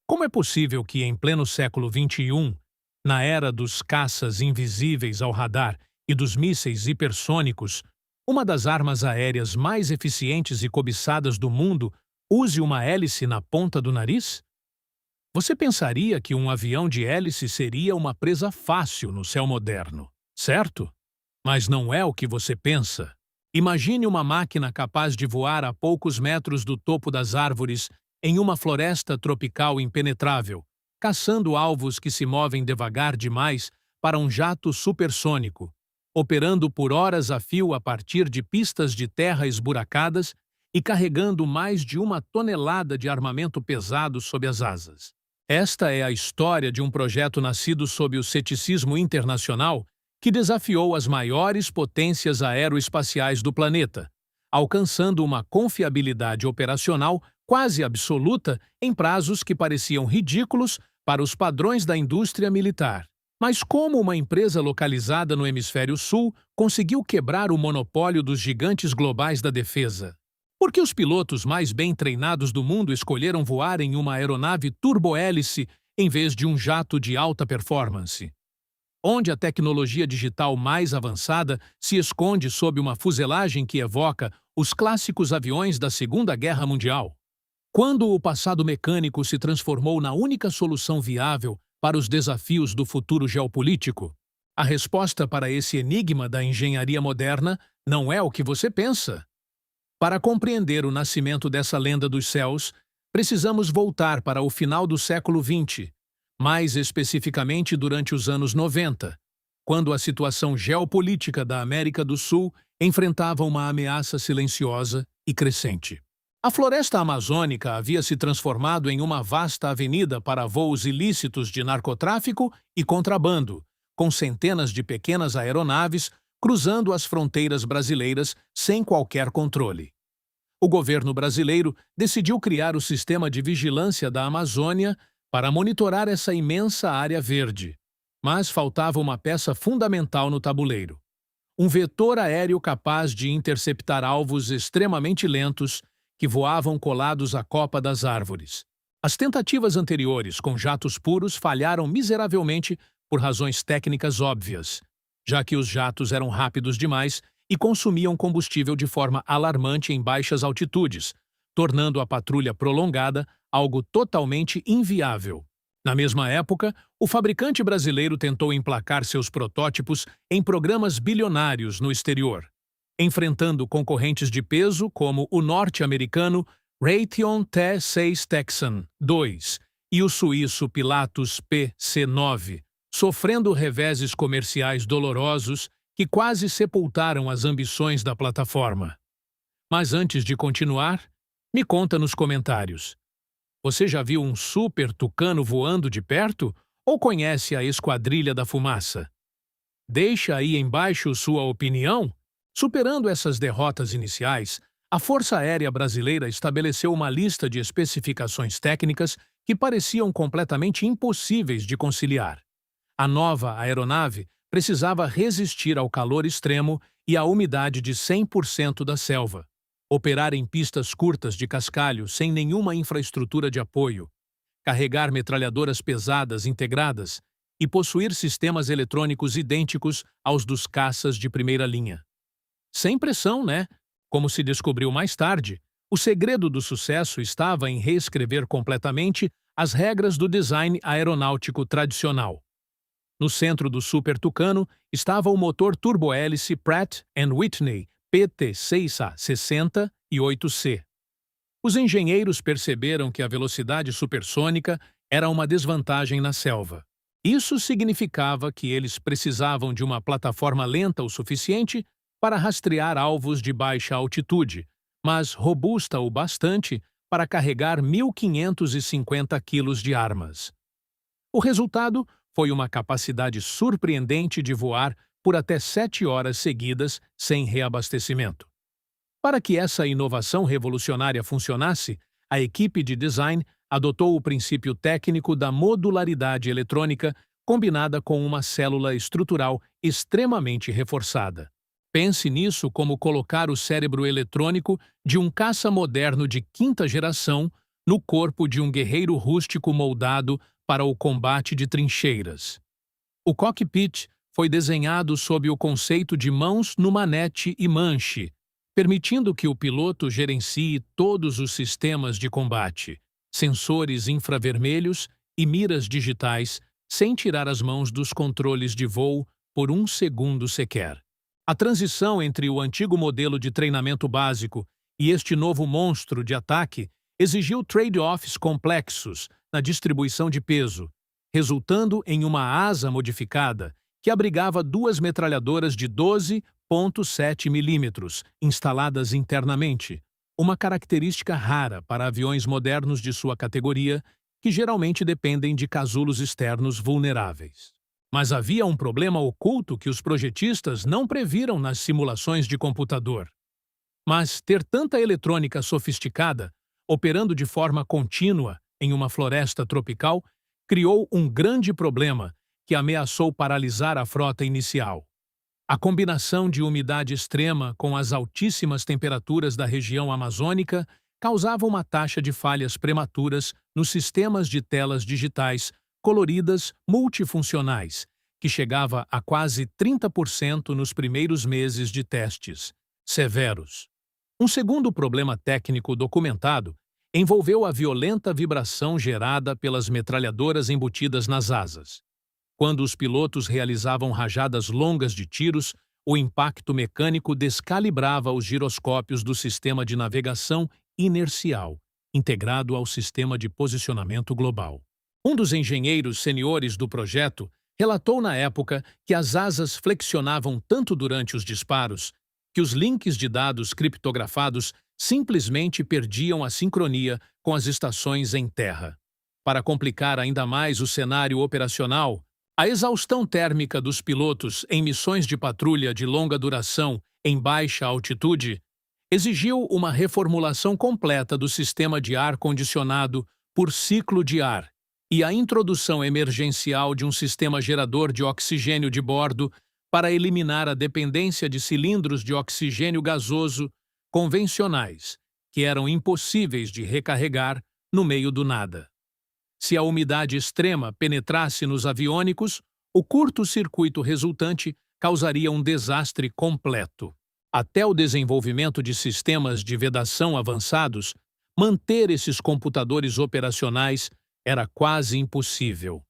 Como é possível que, em pleno século XXI, na era dos caças invisíveis ao radar e dos mísseis hipersônicos, uma das armas aéreas mais eficientes e cobiçadas do mundo use uma hélice na ponta do nariz? Você pensaria que um avião de hélice seria uma presa fácil no céu moderno, certo? Mas não é o que você pensa. Imagine uma máquina capaz de voar a poucos metros do topo das árvores em uma floresta tropical impenetrável, caçando alvos que se movem devagar demais para um jato supersônico, operando por horas a fio a partir de pistas de terra esburacadas e carregando mais de 1 tonelada de armamento pesado sob as asas. Esta é a história de um projeto nascido sob o ceticismo internacional que desafiou as maiores potências aeroespaciais do planeta, alcançando uma confiabilidade operacional quase absoluta em prazos que pareciam ridículos para os padrões da indústria militar. Mas como uma empresa localizada no Hemisfério Sul conseguiu quebrar o monopólio dos gigantes globais da defesa? Por que os pilotos mais bem treinados do mundo escolheram voar em uma aeronave turbohélice em vez de um jato de alta performance? Onde a tecnologia digital mais avançada se esconde sob uma fuselagem que evoca os clássicos aviões da Segunda Guerra Mundial? Quando o passado mecânico se transformou na única solução viável para os desafios do futuro geopolítico? A resposta para esse enigma da engenharia moderna não é o que você pensa. Para compreender o nascimento dessa lenda dos céus, precisamos voltar para o final do século XX, mais especificamente durante os anos 90, quando a situação geopolítica da América do Sul enfrentava uma ameaça silenciosa e crescente. A floresta amazônica havia se transformado em uma vasta avenida para voos ilícitos de narcotráfico e contrabando, com centenas de pequenas aeronaves cruzando as fronteiras brasileiras sem qualquer controle. O governo brasileiro decidiu criar o Sistema de Vigilância da Amazônia para monitorar essa imensa área verde. Mas faltava uma peça fundamental no tabuleiro: um vetor aéreo capaz de interceptar alvos extremamente lentos que voavam colados à copa das árvores. As tentativas anteriores com jatos puros falharam miseravelmente por razões técnicas óbvias, já que os jatos eram rápidos demais e consumiam combustível de forma alarmante em baixas altitudes, tornando a patrulha prolongada algo totalmente inviável. Na mesma época, o fabricante brasileiro tentou emplacar seus protótipos em programas bilionários no exterior, enfrentando concorrentes de peso como o norte-americano Raytheon T-6 Texan II e o suíço Pilatus PC-9, sofrendo reveses comerciais dolorosos que quase sepultaram as ambições da plataforma. Mas antes de continuar, me conta nos comentários: você já viu um super tucano voando de perto ou conhece a Esquadrilha da Fumaça? Deixa aí embaixo sua opinião. Superando essas derrotas iniciais, a Força Aérea Brasileira estabeleceu uma lista de especificações técnicas que pareciam completamente impossíveis de conciliar. A nova aeronave precisava resistir ao calor extremo e à umidade de 100% da selva, operar em pistas curtas de cascalho sem nenhuma infraestrutura de apoio, carregar metralhadoras pesadas integradas e possuir sistemas eletrônicos idênticos aos dos caças de primeira linha. Sem pressão, né? Como se descobriu mais tarde, o segredo do sucesso estava em reescrever completamente as regras do design aeronáutico tradicional. No centro do Super Tucano estava o motor turbohélice Pratt & Whitney PT6A60 e 8C. Os engenheiros perceberam que a velocidade supersônica era uma desvantagem na selva. Isso significava que eles precisavam de uma plataforma lenta o suficiente para rastrear alvos de baixa altitude, mas robusta o bastante para carregar 1.550 quilos de armas. O resultado foi uma capacidade surpreendente de voar por até 7 horas seguidas sem reabastecimento. Para que essa inovação revolucionária funcionasse, a equipe de design adotou o princípio técnico da modularidade eletrônica combinada com uma célula estrutural extremamente reforçada. Pense nisso como colocar o cérebro eletrônico de um caça moderno de quinta geração no corpo de um guerreiro rústico moldado para o combate de trincheiras. O cockpit foi desenhado sob o conceito de mãos no manete e manche, permitindo que o piloto gerencie todos os sistemas de combate, sensores infravermelhos e miras digitais, sem tirar as mãos dos controles de voo por um segundo sequer. A transição entre o antigo modelo de treinamento básico e este novo monstro de ataque exigiu trade-offs complexos na distribuição de peso, resultando em uma asa modificada que abrigava duas metralhadoras de 12,7 milímetros instaladas internamente, uma característica rara para aviões modernos de sua categoria, que geralmente dependem de casulos externos vulneráveis. Mas havia um problema oculto que os projetistas não previram nas simulações de computador. Mas ter tanta eletrônica sofisticada, operando de forma contínua em uma floresta tropical, criou um grande problema que ameaçou paralisar a frota inicial. A combinação de umidade extrema com as altíssimas temperaturas da região amazônica causava uma taxa de falhas prematuras nos sistemas de telas digitais coloridas multifuncionais, que chegava a quase 30% nos primeiros meses de testes severos. Um segundo problema técnico documentado envolveu a violenta vibração gerada pelas metralhadoras embutidas nas asas. Quando os pilotos realizavam rajadas longas de tiros, o impacto mecânico descalibrava os giroscópios do sistema de navegação inercial, integrado ao sistema de posicionamento global. Um dos engenheiros seniores do projeto relatou na época que as asas flexionavam tanto durante os disparos que os links de dados criptografados simplesmente perdiam a sincronia com as estações em terra. Para complicar ainda mais o cenário operacional, a exaustão térmica dos pilotos em missões de patrulha de longa duração em baixa altitude exigiu uma reformulação completa do sistema de ar-condicionado por ciclo de ar e a introdução emergencial de um sistema gerador de oxigênio de bordo para eliminar a dependência de cilindros de oxigênio gasoso convencionais, que eram impossíveis de recarregar no meio do nada. Se a umidade extrema penetrasse nos aviônicos, o curto-circuito resultante causaria um desastre completo. Até o desenvolvimento de sistemas de vedação avançados, manter esses computadores operacionais era quase impossível.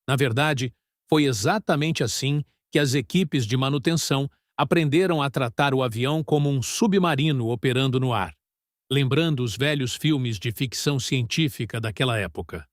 Na verdade, foi exatamente assim que as equipes de manutenção aprenderam a tratar o avião como um submarino operando no ar, lembrando os velhos filmes de ficção científica daquela época.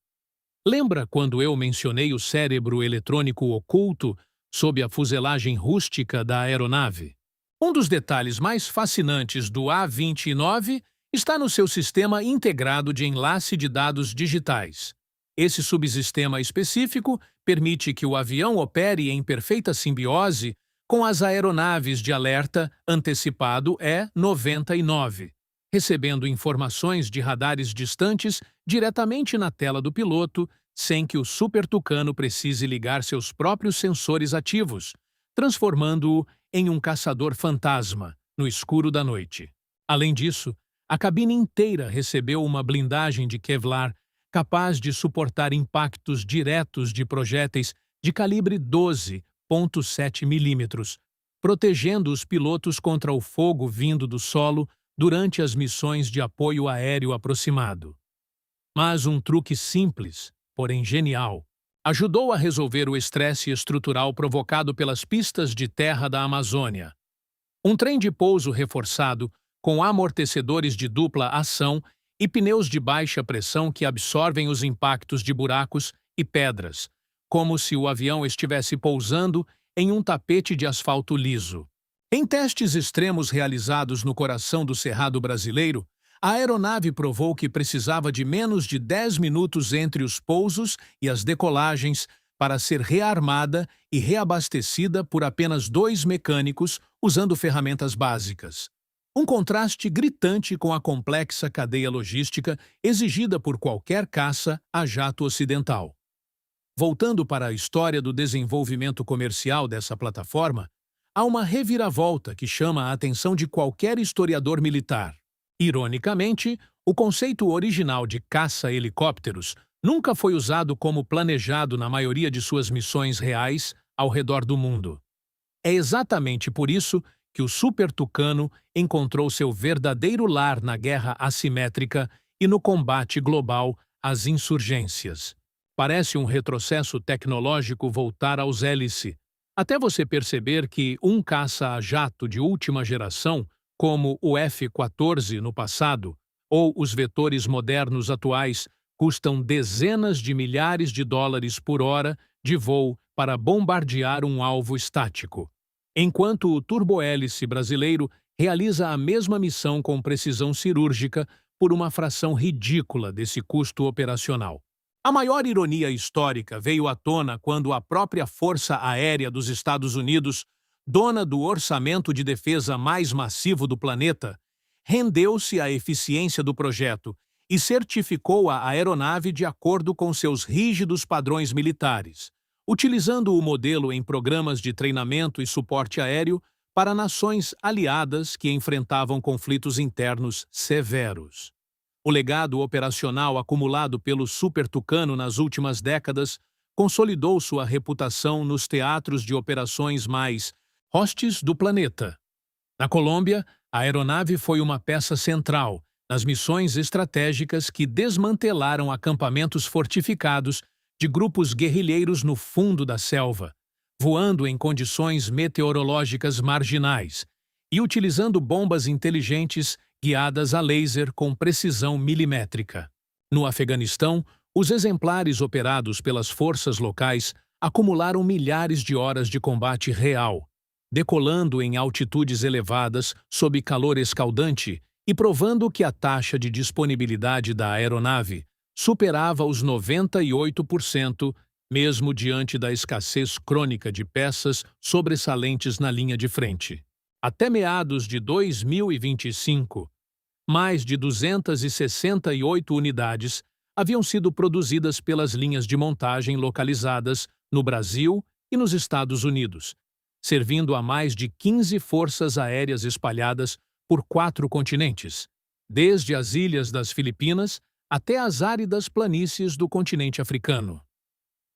Lembra quando eu mencionei o cérebro eletrônico oculto sob a fuselagem rústica da aeronave? Um dos detalhes mais fascinantes do A-29 está no seu sistema integrado de enlace de dados digitais. Esse subsistema específico permite que o avião opere em perfeita simbiose com as aeronaves de alerta antecipado E-99, recebendo informações de radares distantes diretamente na tela do piloto, sem que o supertucano precise ligar seus próprios sensores ativos, transformando-o em um caçador fantasma no escuro da noite. Além disso, a cabine inteira recebeu uma blindagem de Kevlar capaz de suportar impactos diretos de projéteis de calibre 12,7 milímetros, protegendo os pilotos contra o fogo vindo do solo durante as missões de apoio aéreo aproximado. Mas um truque simples, porém genial, ajudou a resolver o estresse estrutural provocado pelas pistas de terra da Amazônia. Um trem de pouso reforçado, com amortecedores de dupla ação e pneus de baixa pressão que absorvem os impactos de buracos e pedras, como se o avião estivesse pousando em um tapete de asfalto liso. Em testes extremos realizados no coração do Cerrado brasileiro, a aeronave provou que precisava de menos de 10 minutos entre os pousos e as decolagens para ser rearmada e reabastecida por apenas 2 mecânicos usando ferramentas básicas. Um contraste gritante com a complexa cadeia logística exigida por qualquer caça a jato ocidental. Voltando para a história do desenvolvimento comercial dessa plataforma, há uma reviravolta que chama a atenção de qualquer historiador militar. Ironicamente, O conceito original de caça-helicópteros nunca foi usado como planejado na maioria de suas missões reais ao redor do mundo. É exatamente por isso que o Super Tucano encontrou seu verdadeiro lar na guerra assimétrica e no combate global às insurgências. Parece um retrocesso tecnológico voltar aos hélice, até você perceber que um caça-jato de última geração, como o F-14 no passado, ou os vetores modernos atuais, custam dezenas de milhares de dólares por hora de voo para bombardear um alvo estático, enquanto o turbohélice brasileiro realiza a mesma missão com precisão cirúrgica por uma fração ridícula desse custo operacional. A maior ironia histórica veio à tona quando a própria Força Aérea dos Estados Unidos, dona do orçamento de defesa mais massivo do planeta, rendeu-se à eficiência do projeto e certificou a aeronave de acordo com seus rígidos padrões militares, utilizando o modelo em programas de treinamento e suporte aéreo para nações aliadas que enfrentavam conflitos internos severos. O legado operacional acumulado pelo Super Tucano nas últimas décadas consolidou sua reputação nos teatros de operações mais hostis do planeta. Na Colômbia, a aeronave foi uma peça central nas missões estratégicas que desmantelaram acampamentos fortificados de grupos guerrilheiros no fundo da selva, voando em condições meteorológicas marginais e utilizando bombas inteligentes guiadas a laser com precisão milimétrica. No Afeganistão, os exemplares operados pelas forças locais acumularam milhares de horas de combate real, decolando em altitudes elevadas sob calor escaldante e provando que a taxa de disponibilidade da aeronave superava os 98%, mesmo diante da escassez crônica de peças sobressalentes na linha de frente. Até meados de 2025, mais de 268 unidades haviam sido produzidas pelas linhas de montagem localizadas no Brasil e nos Estados Unidos, servindo a mais de 15 forças aéreas espalhadas por 4 continentes, desde as ilhas das Filipinas até as áridas planícies do continente africano.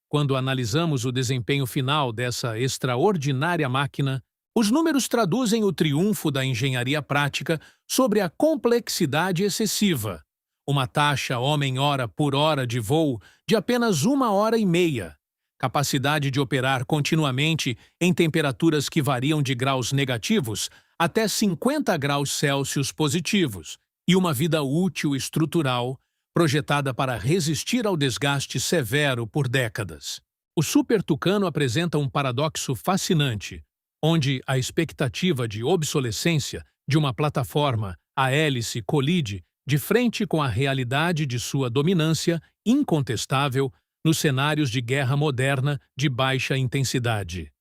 Quando analisamos o desempenho final dessa extraordinária máquina, os números traduzem o triunfo da engenharia prática sobre a complexidade excessiva, uma taxa homem-hora por hora de voo de apenas 1h30, capacidade de operar continuamente em temperaturas que variam de graus negativos até 50 graus Celsius positivos, e uma vida útil estrutural projetada para resistir ao desgaste severo por décadas. O Super Tucano apresenta um paradoxo fascinante, onde a expectativa de obsolescência de uma plataforma a hélice colide de frente com a realidade de sua dominância incontestável nos cenários de guerra moderna de baixa intensidade.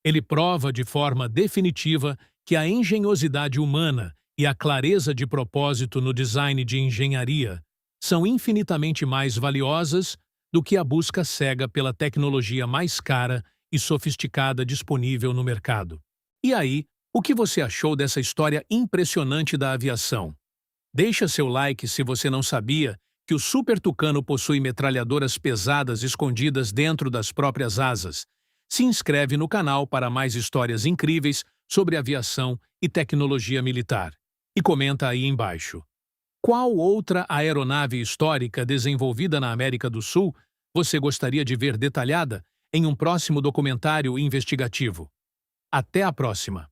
Ele prova de forma definitiva que a engenhosidade humana e a clareza de propósito no design de engenharia são infinitamente mais valiosas do que a busca cega pela tecnologia mais cara e sofisticada disponível no mercado. E aí, o que você achou dessa história impressionante da aviação? Deixa seu like se você não sabia que o Super Tucano possui metralhadoras pesadas escondidas dentro das próprias asas. Se inscreve no canal para mais histórias incríveis sobre aviação e tecnologia militar. E comenta aí embaixo. Qual outra aeronave histórica desenvolvida na América do Sul você gostaria de ver detalhada em um próximo documentário investigativo? Até a próxima!